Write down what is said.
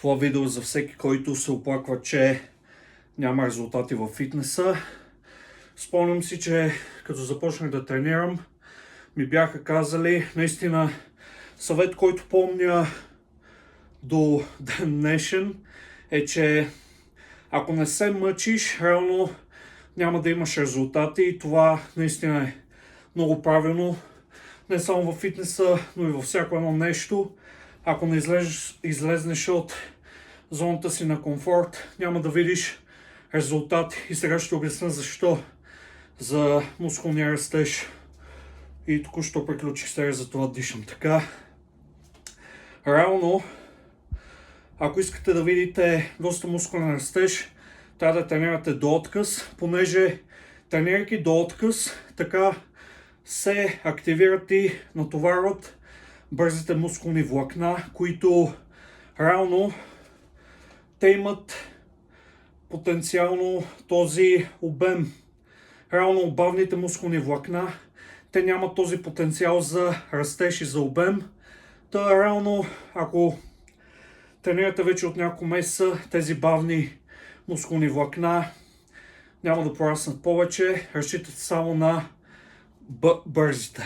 Това видео е за всеки, който се оплаква, че няма резултати във фитнеса. Спомням си, че като започнах да тренирам, ми бяха казали, наистина съвет, който помня до ден днешен, е, че ако не се мъчиш, реално няма да имаш резултати, и това наистина е много правилно. Не само в фитнеса, но и във всяко едно нещо. Ако не излезнеш от зоната си на комфорт, няма да видиш резултати. И сега ще обясня защо. За мускулния растеж. И току-що приключих серия, за това дишам така. Реално, ако искате да видите доста мускулен растеж, трябва да тренирате до отказ, понеже тренирайки до отказ, така се активират и натоварват бързите мускулни влакна, които реално те имат потенциално този обем. Реално бавните мускулни влакна, те нямат този потенциал за растеж и за обем. Та реално, ако тренирате вече от няколко месеца, тези бавни мускулни влакна няма да пораснат повече, разчитате само на бързите.